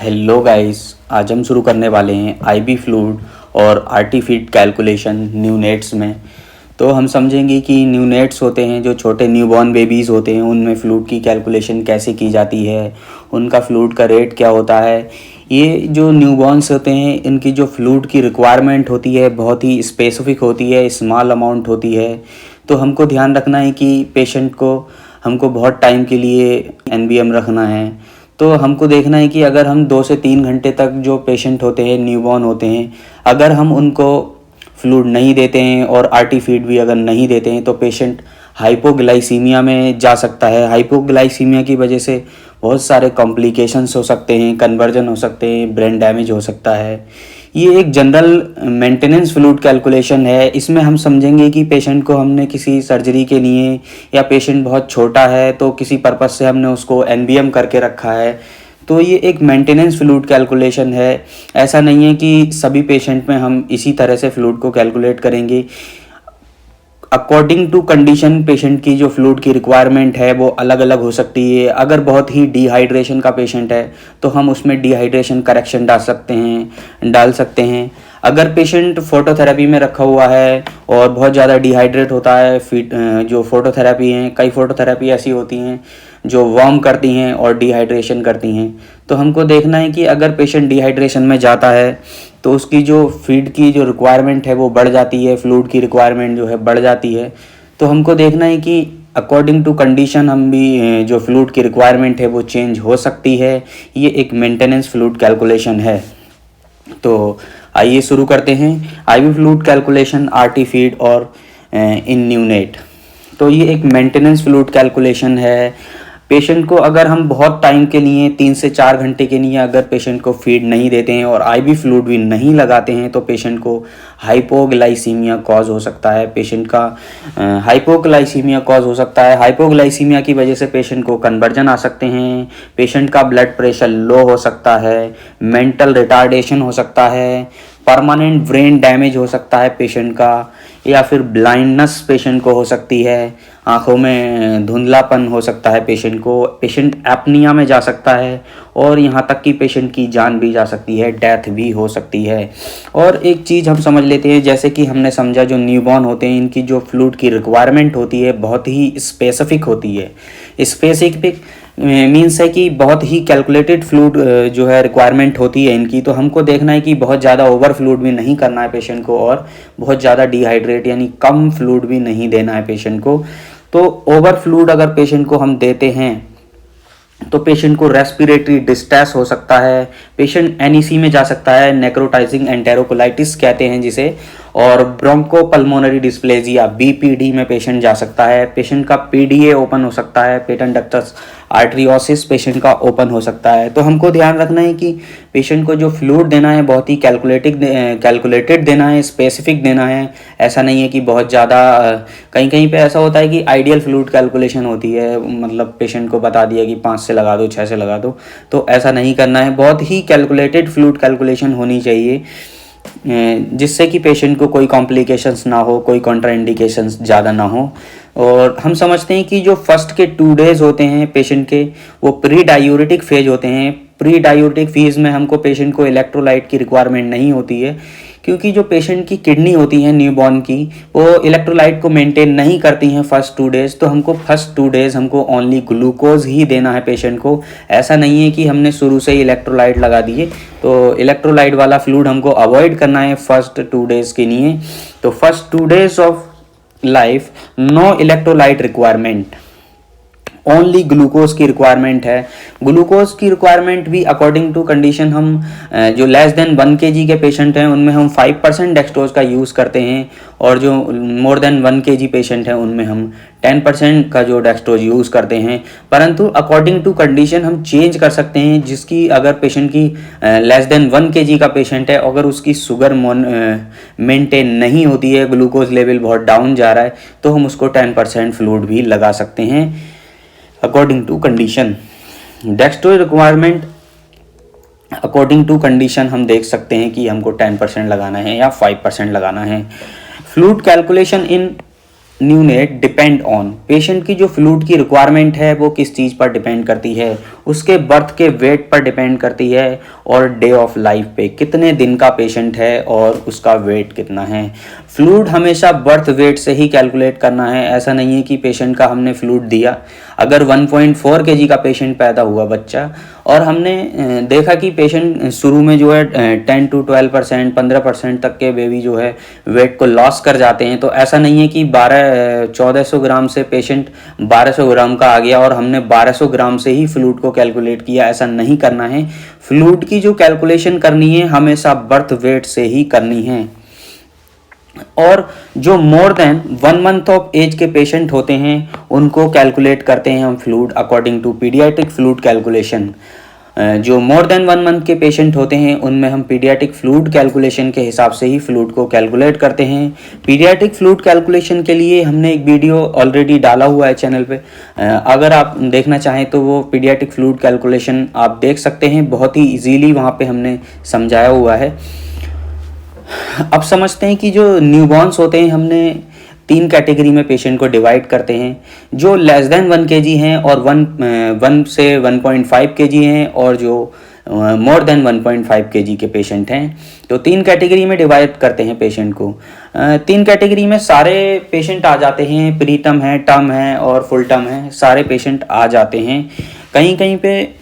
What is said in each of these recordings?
Hello guys. आज हम शुरू करने वाले हैं आईबी फ्लूइड और आरटी फीड कैलकुलेशन न्यूनेट्स में। तो हम समझेंगे कि न्यूनेट्स होते हैं जो छोटे न्यूबॉर्न बेबीज़ होते हैं, उनमें फ्लूइड की कैलकुलेशन कैसे की जाती है, उनका फ्लूइड का रेट क्या होता है। ये जो न्यूबॉर्न्स होते हैं इनकी जो फ्लूइड की रिक्वायरमेंट होती है बहुत ही स्पेसिफिक होती है, स्मॉल अमाउंट होती है। तो हमको ध्यान रखना है कि पेशेंट को हमको बहुत टाइम के लिए एनबीएम रखना है। तो हमको देखना है कि अगर हम 2 से 3 घंटे तक जो पेशेंट होते हैं न्यूबॉर्न होते हैं, अगर हम उनको फ्लूइड नहीं देते हैं और आरटी फीड भी अगर नहीं देते हैं तो पेशेंट हाइपोग्लाइसीमिया में जा सकता है। हाइपोग्लाइसीमिया की वजह से बहुत सारे कॉम्प्लिकेशंस हो सकते हैं, कन्वर्जन हो सकते हैं, ब्रेन डैमेज हो सकता है। ये एक जनरल मेंटेनेंस फ्लूइड कैलकुलेशन है। इसमें हम समझेंगे कि पेशेंट को हमने किसी सर्जरी के लिए या पेशेंट बहुत छोटा है तो किसी पर्पज़ से हमने उसको एनबीएम करके रखा है, तो ये एक मेंटेनेंस फ्लूइड कैलकुलेशन है। ऐसा नहीं है कि सभी पेशेंट में हम इसी तरह से फ्लूइड को कैलकुलेट करेंगे। अकॉर्डिंग टू कंडीशन पेशेंट की जो फ्लूइड की रिक्वायरमेंट है वो अलग अलग हो सकती है। अगर बहुत ही डिहाइड्रेशन का पेशेंट है तो हम उसमें डिहाइड्रेशन करेक्शन डाल सकते हैं। अगर पेशेंट फोटोथेरेपी में रखा हुआ है और बहुत ज़्यादा डिहाइड्रेट होता है, जो फोटोथेरेपी हैं, कई फोटोथेरेपी ऐसी होती हैं जो वार्म करती हैं और डिहाइड्रेशन करती हैं। तो हमको देखना है कि अगर पेशेंट डिहाइड्रेशन में जाता है तो उसकी जो फीड की जो रिक्वायरमेंट है वो बढ़ जाती है, फ्लूइड की रिक्वायरमेंट जो है बढ़ जाती है। तो हमको देखना है कि अकॉर्डिंग टू कंडीशन हम भी जो फ्लूइड की रिक्वायरमेंट है वो चेंज हो सकती है। ये एक मेंटेनेंस फ्लूइड कैलकुलेशन है। तो आइए शुरू करते हैं IV fluid calculation, RT feed और इन न्यूनेट। तो ये एक मेंटेनेंस फ्लूइड कैलकुलेशन है। पेशेंट को अगर हम बहुत टाइम के लिए 3 से 4 घंटे के लिए अगर पेशेंट को फीड नहीं देते हैं और आईवी फ्लूइड भी नहीं लगाते हैं तो पेशेंट को हाइपोग्लाइसीमिया कॉज हो सकता है। पेशेंट का हाइपोग्लाइसीमिया कॉज हो सकता है। हाइपोग्लाइसीमिया की वजह से पेशेंट को कन्वर्जन आ सकते हैं, पेशेंट का ब्लड प्रेशर लो हो सकता है, मेंटल रिटार्डेशन हो सकता है, परमानेंट ब्रेन डैमेज हो सकता है पेशेंट का, या फिर ब्लाइंडनेस पेशेंट को हो सकती है, आँखों में धुंधलापन हो सकता है पेशेंट को, पेशेंट एपनिया में जा सकता है और यहाँ तक कि पेशेंट की जान भी जा सकती है, डेथ भी हो सकती है। और एक चीज़ हम समझ लेते हैं, जैसे कि हमने समझा जो न्यूबॉर्न होते हैं इनकी जो फ्लूइड की रिक्वायरमेंट होती है बहुत ही स्पेसिफिक होती है। स्पेसिफिक मीन्स है कि बहुत ही कैलकुलेटेड फ्लूइड जो है रिक्वायरमेंट होती है इनकी। तो हमको देखना है कि बहुत ज़्यादा ओवर फ्लूइड भी नहीं करना है पेशेंट को और बहुत ज़्यादा डिहाइड्रेट यानी कम फ्लूइड भी नहीं देना है पेशेंट को। तो ओवर फ्लूइड अगर पेशेंट को हम देते हैं तो पेशेंट को रेस्पिरेटरी डिस्ट्रेस हो सकता है, पेशेंट एनईसी में जा सकता है, नेक्रोटाइजिंग एंटेरोकोलाइटिस कहते हैं जिसे, और ब्रोंकोपल्मोनरी डिस्प्लेजिया बीपीडी में पेशेंट जा सकता है। पेशेंट का पीडीए ओपन हो सकता है, पेटेंट डक्टस आर्टरियोसिस पेशेंट का ओपन हो सकता है। तो हमको ध्यान रखना है कि पेशेंट को जो फ्लूइड देना है बहुत ही कैलकुलेटेड देना है, स्पेसिफिक देना है। ऐसा नहीं है कि बहुत ज़्यादा कहीं कहीं पे ऐसा होता है कि आइडियल फ्लूइड कैलकुलेशन होती है, मतलब पेशेंट को बता दिया कि 5 से लगा दो, 6 से लगा दो। तो ऐसा नहीं करना है, बहुत ही कैलकुलेटेड फ्लूइड कैलकुलेशन होनी चाहिए जिससे कि पेशेंट को कोई कॉम्प्लिकेशंस ना हो, कोई कॉन्ट्राइंडिकेशंस ज़्यादा ना हो। और हम समझते हैं कि जो फर्स्ट के 2 डेज़ होते हैं पेशेंट के वो प्री डायूरेटिक फेज होते हैं। प्री डायूरेटिक फेज में हमको पेशेंट को इलेक्ट्रोलाइट की रिक्वायरमेंट नहीं होती है, क्योंकि जो पेशेंट की किडनी होती है न्यूबॉर्न की वो इलेक्ट्रोलाइट को मेंटेन नहीं करती हैं फर्स्ट 2 डेज़। तो हमको फर्स्ट 2 डेज़ हमको ओनली ग्लूकोज ही देना है पेशेंट को। ऐसा नहीं है कि हमने शुरू से ही इलेक्ट्रोलाइट लगा दिए। तो इलेक्ट्रोलाइट वाला फ्लूइड हमको अवॉइड करना है फर्स्ट 2 डेज़ के लिए। तो first 2 days of life no electrolyte requirement, only glucose की रिक्वायरमेंट है। ग्लूकोज की रिक्वायरमेंट भी अकॉर्डिंग टू कंडीशन हम जो लेस देन 1 kg के पेशेंट हैं उनमें हम 5% डेक्सट्रोज का यूज़ करते हैं, और जो मोर देन 1 kg पेशेंट हैं उनमें हम 10% का जो डेक्सट्रोज यूज़ करते हैं। परंतु अकॉर्डिंग टू कंडीशन हम चेंज कर सकते हैं, जिसकी अगर पेशेंट की लेस देन 1 kg का पेशेंट है, अगर उसकी शुगर मेंटेन नहीं होती है, ग्लूकोज लेवल बहुत डाउन जा रहा है, तो हम उसको 10% फ्लूइड भी लगा सकते हैं according to condition. Dextrose requirement according to condition हम देख सकते हैं कि हमको 10% लगाना है या 5% लगाना है। Fluid calculation in neonate depend on, patient की जो फ्लूइड की रिक्वायरमेंट है वो किस चीज़ पर डिपेंड करती है, उसके बर्थ के वेट पर डिपेंड करती है और डे ऑफ लाइफ पे, कितने दिन का पेशेंट है और उसका वेट कितना है। फ्लूइड हमेशा बर्थ वेट से ही कैलकुलेट करना है। ऐसा नहीं है कि पेशेंट का हमने फ्लूइड दिया, अगर 1.4 kg का पेशेंट पैदा हुआ बच्चा और हमने देखा कि पेशेंट शुरू में जो है 10 to 12%, 15% तक के बेबी जो है वेट को लॉस कर जाते हैं, तो ऐसा नहीं है कि 1400 ग्राम से पेशेंट 1200 ग्राम का आ गया और हमने 1200 ग्राम से ही फ्लूइड को कैलकुलेट किया। ऐसा नहीं करना है। फ्लूइड की जो कैलकुलेशन करनी है हमेशा बर्थ वेट से ही करनी है। और जो more than 1 month of age के पेशेंट होते हैं उनको कैलकुलेट करते हैं हम fluid according to paediatric fluid calculation. जो मोर देन 1 month के पेशेंट होते हैं उनमें हम पीडियाट्रिक फ्लूइड कैलकुलेशन के हिसाब से ही फ्लूइड को कैलकुलेट करते हैं। पीडियाट्रिक फ्लूइड कैलकुलेशन के लिए हमने एक वीडियो ऑलरेडी डाला हुआ है चैनल पे, अगर आप देखना चाहें तो वो पीडियाट्रिक फ्लूइड कैलकुलेशन आप देख सकते हैं। बहुत ही इजीली वहाँ पे हमने समझाया हुआ है। अब समझते हैं कि जो न्यूबॉर्न्स होते हैं हमने 3 कैटेगरी में पेशेंट को डिवाइड करते हैं, जो लेस देन 1 kg हैं और 1 से 1.5 kg हैं और जो मोर देन 1.5 kg के पेशेंट हैं। तो 3 कैटेगरी में डिवाइड करते हैं पेशेंट को। 3 कैटेगरी में सारे पेशेंट आ जाते हैं, प्री टर्म है, टर्म है और फुल टर्म है, सारे पेशेंट आ जाते हैं। कहीं कहीं पे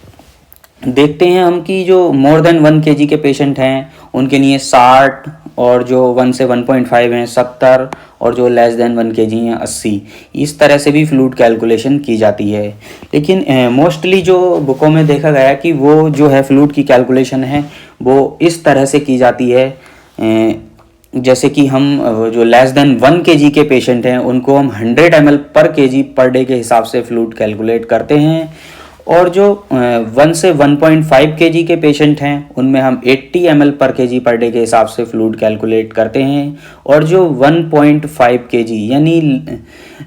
देखते हैं हम कि जो मोर देन 1 kg के पेशेंट हैं उनके लिए 60 और जो 1 से 1.5 हैं 70 और जो लेस देन 1 kg हैं 80। इस तरह से भी फ्लूइड कैलकुलेशन की जाती है। लेकिन मोस्टली जो बुकों में देखा गया कि वो जो है फ्लूइड की कैलकुलेशन है वो इस तरह से की जाती है, जैसे कि हम जो लेस देन 1 kg के पेशेंट हैं उनको हम 100 ml पर kg पर डे के हिसाब से फ्लूइड कैलकुलेट करते हैं और जो 1 से 1.5 kg के पेशेंट हैं उनमें हम 80 ml पर kg पर डे के हिसाब से फ्लूइड कैलकुलेट करते हैं और जो 1.5 kg यानी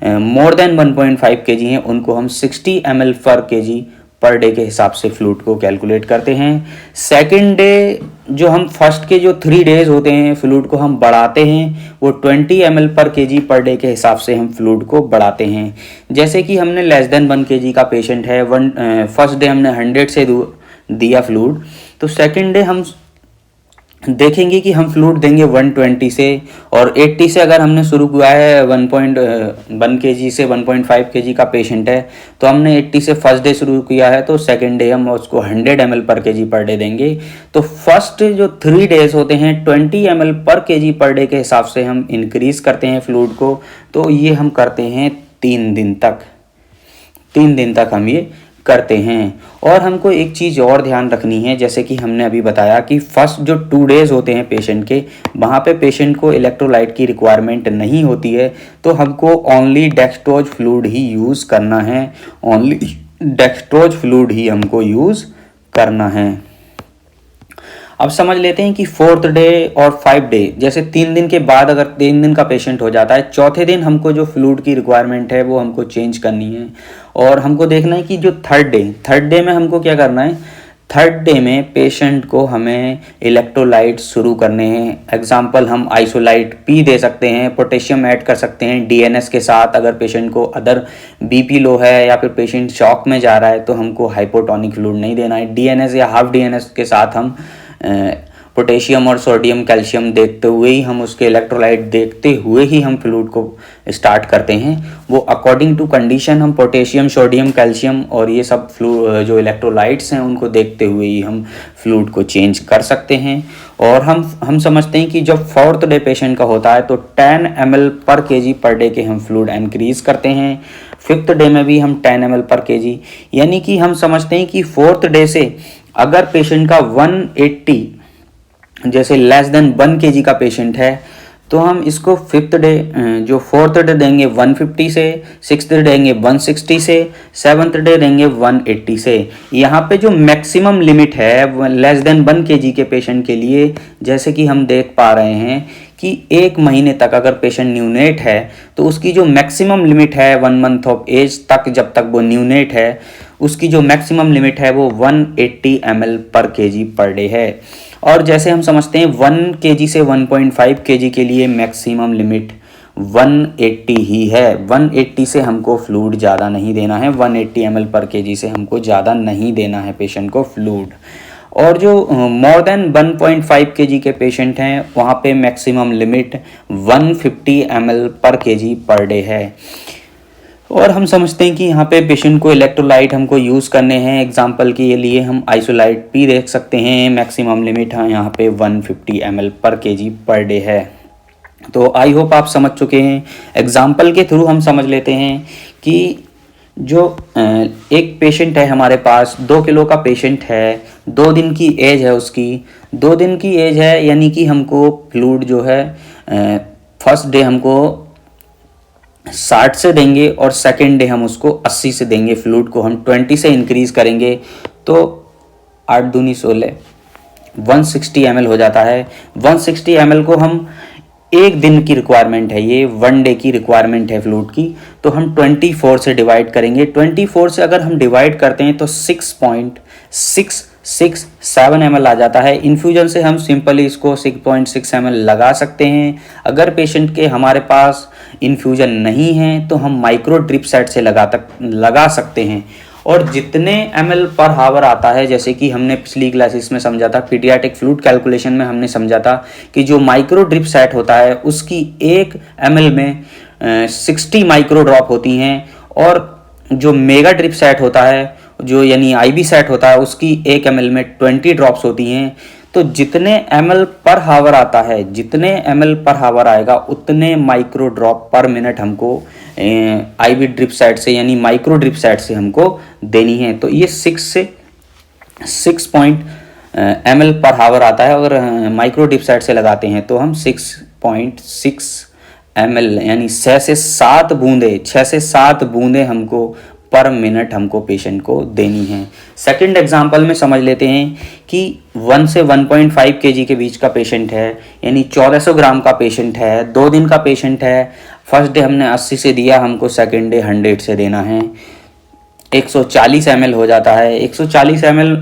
मोर देन 1.5 kg हैं उनको हम 60 ml पर kg पर डे के हिसाब से फ्लूइड को कैलकुलेट करते हैं। सेकंड डे जो हम फर्स्ट के जो 3 days होते हैं फ्लूइड को हम बढ़ाते हैं, वो 20 ml पर kg पर डे के हिसाब से हम फ्लूइड को बढ़ाते हैं। जैसे कि हमने लेस देन 1 kg का पेशेंट है, फर्स्ट डे हमने 100 से दिया फ्लूइड, तो सेकंड डे हम देखेंगे कि हम फ्लूइड देंगे 120 से, और 80 से अगर हमने शुरू किया है 1.1 kg से 1.5 kg का पेशेंट है तो हमने 80 से फर्स्ट डे शुरू किया है, तो सेकंड डे हम उसको 100 ml पर kg पर डे देंगे। तो फर्स्ट जो 3 days होते हैं 20 ml पर kg पर डे के हिसाब से हम इंक्रीज करते हैं फ्लूइड को। तो ये हम करते हैं 3 दिन तक हम ये करते हैं। और हमको एक चीज़ और ध्यान रखनी है, जैसे कि हमने अभी बताया कि फर्स्ट जो 2 days होते हैं पेशेंट के, वहाँ पे पेशेंट को इलेक्ट्रोलाइट की रिक्वायरमेंट नहीं होती है, तो हमको ओनली डेक्सट्रोज फ्लूइड ही यूज़ करना है, ओनली डेक्सट्रोज फ्लूइड ही हमको यूज़ करना है। अब समझ लेते हैं कि 4th डे और 5 डे, जैसे 3 दिन के बाद अगर 3 दिन का पेशेंट हो जाता है, चौथे दिन हमको जो फ्लूइड की रिक्वायरमेंट है वो हमको चेंज करनी है और हमको देखना है कि जो थर्ड डे में हमको क्या करना है। थर्ड डे में पेशेंट को हमें इलेक्ट्रोलाइट शुरू करने हैं। एग्जाम्पल हम आइसोलाइट पी दे सकते हैं, पोटेशियम ऐड कर सकते हैं डीएनएस के साथ। अगर पेशेंट को अदर बीपी लो है या फिर पेशेंट शॉक में जा रहा है तो हमको हाइपोटोनिक फ्लूइड नहीं देना है। डीएनएस या हाफ डीएनएस के साथ हम पोटेशियम और सोडियम कैल्शियम देखते हुए ही, हम उसके इलेक्ट्रोलाइट देखते हुए ही हम फ्लूइड को स्टार्ट करते हैं। वो अकॉर्डिंग टू कंडीशन हम पोटेशियम, सोडियम, कैल्शियम और ये सब जो इलेक्ट्रोलाइट्स हैं उनको देखते हुए ही हम फ्लूइड को चेंज कर सकते हैं। और हम समझते हैं कि जब 4th डे पेशेंट का होता है तो 10 ml पर kg पर डे के हम फ्लूइड इंक्रीज करते हैं। 5th डे में भी हम 10 ml पर kg, यानी कि हम समझते हैं कि 4th डे से अगर पेशेंट का 180 जैसे लेस देन 1 kg का पेशेंट है तो हम इसको 5th डे जो 4th डे देंगे 150 से, 6th डे देंगे 160 से, 7th डे देंगे 180 से। यहाँ पे जो मैक्सिमम लिमिट है लेस देन 1 kg के पेशेंट के लिए, जैसे कि हम देख पा रहे हैं कि 1 महीने तक अगर पेशेंट न्यूनेट है तो उसकी जो मैक्सिमम लिमिट है 1 month ऑफ एज तक, जब तक वो न्यूनेट है, उसकी जो मैक्सिमम लिमिट है वो 180 ml पर kg पर डे है। और जैसे हम समझते हैं 1 kg से 1.5 kg के लिए मैक्सिमम लिमिट 180 ही है। 180 से हमको फ्लूइड ज़्यादा नहीं देना है, 180 ml पर केजी से हमको ज़्यादा नहीं देना है पेशेंट को फ्लूइड। और जो मोर देन 1.5 केजी के पेशेंट हैं वहाँ पे मैक्सिमम लिमिट 150 ml पर केजी पर डे है। और हम समझते हैं कि यहाँ पे पेशेंट को इलेक्ट्रोलाइट हमको यूज़ करने हैं। एग्जांपल के लिए हम आइसोलाइट भी देख सकते हैं। मैक्सिमम लिमिट है यहाँ पे 150 ml पर केजी पर डे है। तो आई होप आप समझ चुके हैं। एग्जांपल के थ्रू हम समझ लेते हैं कि जो एक पेशेंट है हमारे पास, 2 किलो का पेशेंट है, 2 दिन की एज है उसकी, 2 दिन की एज है, यानी कि हमको फ्लूइड जो है फर्स्ट डे हमको 60 से देंगे और सेकेंड डे हम उसको 80 से देंगे। फ्लूइड को हम 20 से इंक्रीज करेंगे तो 8 दूनी 16 160 ml हो जाता है। 160 ml को हम एक दिन की रिक्वायरमेंट है, ये 1 डे की रिक्वायरमेंट है फ्लूइड की, तो हम 24 से डिवाइड करेंगे। 24 से अगर हम डिवाइड करते हैं तो 6.667 ml आ जाता है। इन्फ्यूजन से हम सिंपली इसको 6.6 ml लगा सकते हैं। अगर पेशेंट के हमारे पास इन्फ्यूजन नहीं है तो हम माइक्रो ड्रिप सेट से लगा सकते हैं। और जितने ml पर हावर आता है, जैसे कि हमने पिछली क्लासेस में समझा था, पीडियाट्रिक फ्लूइड कैलकुलेशन में हमने समझा था कि जो माइक्रो ड्रिप सेट होता है उसकी 1 ml में 60 माइक्रो ड्रॉप होती हैं, और जो मेगा ड्रिप सेट होता है, जो यानी आईबी सेट होता है, उसकी 1 ml में 20 ड्रॉप्स होती हैं। तो जितने ml पर हावर आता है, जितने ml पर हावर आएगा उतने माइक्रो ड्रॉप पर मिनट हमको आईवी ड्रिप सेट से यानी माइक्रो ड्रिप सेट से हमको देनी है। तो ये 6 ml पर हावर आता है। अगर माइक्रो ड्रिप सेट से लगाते हैं तो हम 6.6 ml यानी 6 से 7 बूंदे हमको पर मिनट हमको पेशेंट को देनी है। सेकंड एग्जांपल में समझ लेते हैं कि 1 से 1.5 केजी के बीच का पेशेंट है, यानी 1400 ग्राम का पेशेंट है, 2 दिन का पेशेंट है। फर्स्ट डे हमने 80 से दिया, हमको सेकंड डे 100 से देना है। 140 ml हो जाता है। 140 ml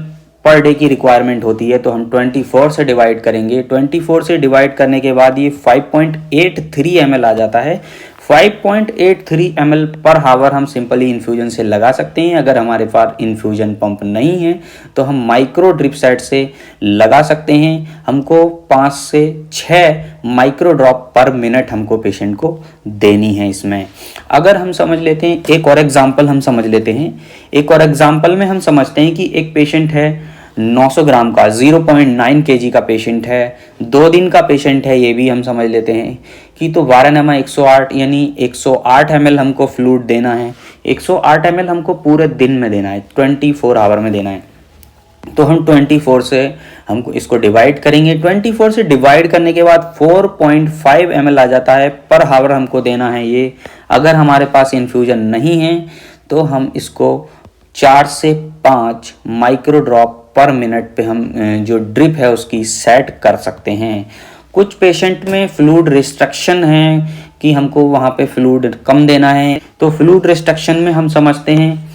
पर डे की रिक्वायरमेंट होती है, तो हम 24 से डिवाइड करेंगे। 24 से डिवाइड करने के बाद ये 5.83 ml आ जाता है। 5.83 ml पर हावर हम सिंपली इन्फ्यूजन से लगा सकते हैं। अगर हमारे पास इन्फ्यूजन पंप नहीं है तो हम माइक्रो ड्रिप सेट से लगा सकते हैं। हमको 5 से 6 माइक्रो ड्रॉप पर मिनट हमको पेशेंट को देनी है इसमें। अगर हम समझ लेते हैं एक और एग्जाम्पल हम समझ लेते हैं। एक और एग्जाम्पल में हम समझते हैं कि एक पेशेंट है 900 ग्राम का, 0.9 केजी का पेशेंट है, 2 दिन का पेशेंट है। ये भी हम समझ लेते हैं कि तो 12 108 यानी 108 ml हमको फ्लूइड देना है। 108 ml हमको पूरे दिन में देना है, 24 आवर में देना है। तो हम 24 से हमको इसको डिवाइड करेंगे। 24 से डिवाइड करने के बाद 4.5 ml आ जाता है पर हावर हमको देना है ये। अगर हमारे पास इन्फ्यूजन नहीं है तो हम इसको 4 से 5 माइक्रो ड्रॉप पर मिनट पे हम जो ड्रिप है उसकी सेट कर सकते हैं। कुछ पेशेंट में फ्लूइड रिस्ट्रिक्शन है कि हमको वहाँ पे फ्लूइड कम देना है। तो फ्लूइड रिस्ट्रिक्शन में हम समझते हैं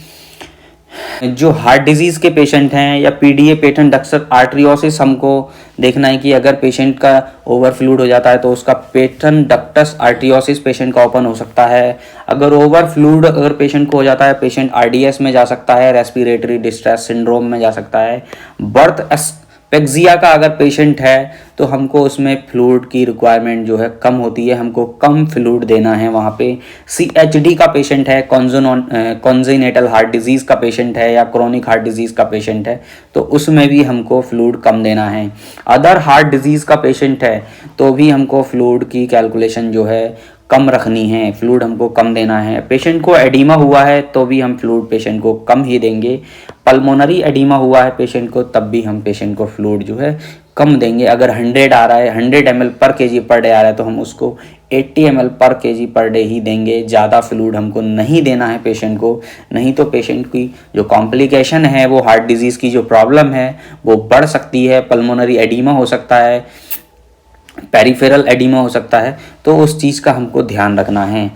जो हार्ट डिजीज़ के पेशेंट हैं या पीडीए पेटेंट डक्टर आर्टरियोसिस, हमको देखना है कि अगर पेशेंट का ओवर फ्लूइड हो जाता है तो उसका पेटेंट डक्टस आर्टरियोसिस पेशेंट का ओपन हो सकता है। अगर ओवर फ्लूइड अगर पेशेंट को हो जाता है, पेशेंट आरडीएस में जा सकता है, रेस्पिरेटरी डिस्ट्रेस सिंड्रोम में जा सकता है। बर्थ एस्पेक्सिया का अगर पेशेंट है तो हमको उसमें फ्लूइड की रिक्वायरमेंट जो है कम होती है, हमको कम फ्लूइड देना है वहाँ पे। सीएचडी का पेशेंट है, कॉन्जेनिटल हार्ट डिजीज़ का पेशेंट है या क्रोनिक हार्ट डिजीज़ का पेशेंट है, तो उसमें भी हमको फ्लूइड कम देना है। अदर हार्ट डिजीज़ का पेशेंट है तो भी हमको फ्लूइड की कैलकुलेशन जो है कम रखनी है, फ्लूइड हमको कम देना है। पेशेंट को एडिमा हुआ है तो भी हम फ्लूइड पेशेंट को कम ही देंगे। पल्मोनरी एडिमा हुआ है पेशेंट को तब भी हम पेशेंट को फ्लूइड जो है कम देंगे। अगर 100 आ रहा है, 100 ml पर केजी पर डे आ रहा है तो हम उसको 80 ml पर केजी पर डे ही देंगे। ज़्यादा फ्लूइड हमको नहीं देना है पेशेंट को, नहीं तो पेशेंट की जो कॉम्प्लिकेशन है, वो हार्ट डिजीज़ की जो प्रॉब्लम है वो बढ़ सकती है। पल्मोनरी एडिमा हो सकता है, पेरिफेरल एडिमा हो सकता है, तो उस चीज़ का हमको ध्यान रखना है।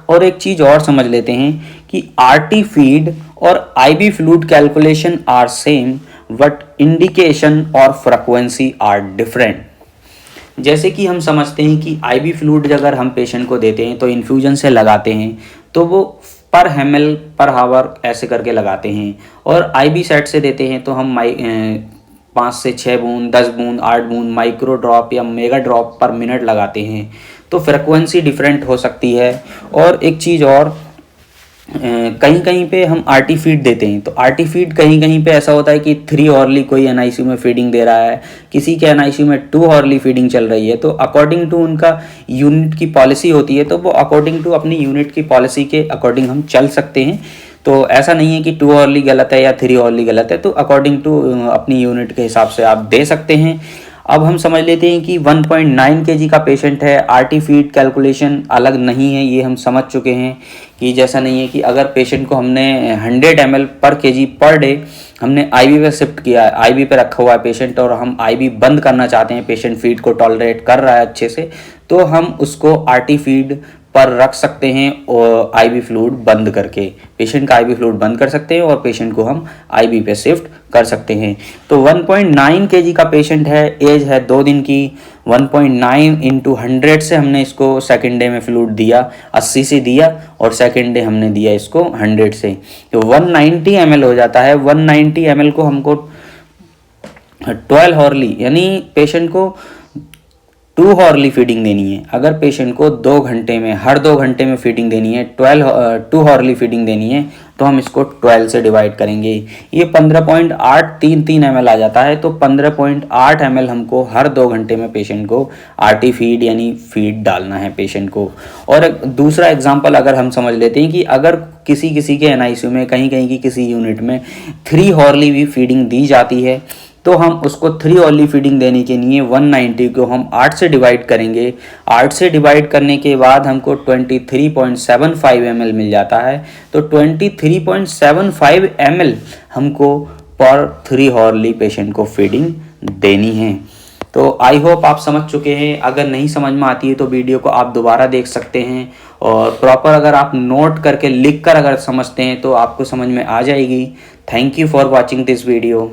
और एक चीज़ और समझ लेते हैं कि आरटी फीड और IV fluid calculation are same but indication और फ्रीक्वेंसी आर डिफरेंट। जैसे कि हम समझते हैं कि आईवी फ्लूइड अगर हम पेशेंट को देते हैं तो इन्फ्यूजन से लगाते हैं, तो वो पर ml पर हावर ऐसे करके लगाते हैं। और आईवी सेट से देते हैं तो हम 5 से 6 बूंद, 10 बूंद, 8 बूंद माइक्रो ड्रॉप या मेगा ड्रॉप पर मिनट लगाते हैं। तो फ्रिक्वेंसी डिफरेंट हो सकती है। और एक चीज़ और, कहीं कहीं पे हम आरटी फीड देते हैं, तो आरटी फीड कहीं कहीं पे ऐसा होता है कि 3 हॉर्ली कोई एनआईसीयू में फीडिंग दे रहा है, किसी के एनआईसीयू में 2 हॉर्ली फीडिंग चल रही है। तो अकॉर्डिंग टू उनका यूनिट की पॉलिसी होती है, तो वो अकॉर्डिंग टू अपनी यूनिट की पॉलिसी के अकॉर्डिंग हम चल सकते हैं। तो ऐसा नहीं है कि 2 हॉर्ली गलत है या 3 हॉर्ली गलत है, तो अकॉर्डिंग टू अपनी यूनिट के हिसाब से आप दे सकते हैं। अब हम समझ लेते हैं कि 1.9 kg का पेशेंट है, आरटी फीड कैलकुलेशन अलग नहीं है, ये हम समझ चुके हैं कि जैसा नहीं है कि अगर पेशेंट को हमने 100 ml पर kg पर डे हमने आईवी पे शिफ्ट किया है, आईवी पे रखा हुआ है पेशेंट, और हम आईवी बंद करना चाहते हैं, पेशेंट फीड को टॉलरेट कर रहा है अच्छे से, तो हम उसको आरटी फीड पर रख सकते हैं और आईवी फ्लूइड बंद करके पेशेंट का आईवी फ्लूइड बंद कर सकते हैं और पेशेंट को हम आईवी पे शिफ्ट कर सकते हैं। तो 1.9 kg का पेशेंट है, एज है 2 दिन की, 1.9 इंटू 100 से हमने इसको सेकेंड डे में फ्लूइड दिया, 80 से दिया, और सेकेंड डे हमने दिया इसको 100 से, तो 190 ml हो जाता है। 190 ml को हमको 12 हॉर्ली यानी पेशेंट को 2 हॉर्ली फीडिंग देनी है। अगर पेशेंट को 2 घंटे में, हर 2 घंटे में फीडिंग देनी है, 2 हॉर्ली फीडिंग देनी है, तो हम इसको 12 से डिवाइड करेंगे। ये 15.833 ml आ जाता है। तो 15.8 ml हमको हर 2 घंटे में पेशेंट को आरटी फीड यानी फीड डालना है पेशेंट को। और एक दूसरा एग्जांपल अगर हम समझ लेते हैं कि अगर किसी किसी के एनआईसीयू में, कहीं कहीं की किसी यूनिट में 3 हॉर्ली भी फीडिंग दी जाती है, तो हम उसको 3 हॉर्ली फीडिंग देने के लिए 190 को हम 8 से डिवाइड करेंगे। 8 से डिवाइड करने के बाद हमको 23.75 ml मिल जाता है। तो 23.75 ml हमको पर 3 हॉर्ली पेशेंट को फीडिंग देनी है। तो आई होप आप समझ चुके हैं। अगर नहीं समझ में आती है तो वीडियो को आप दोबारा देख सकते हैं, और प्रॉपर अगर आप नोट करके लिख कर अगर समझते हैं तो आपको समझ में आ जाएगी। Thank you for watching this video.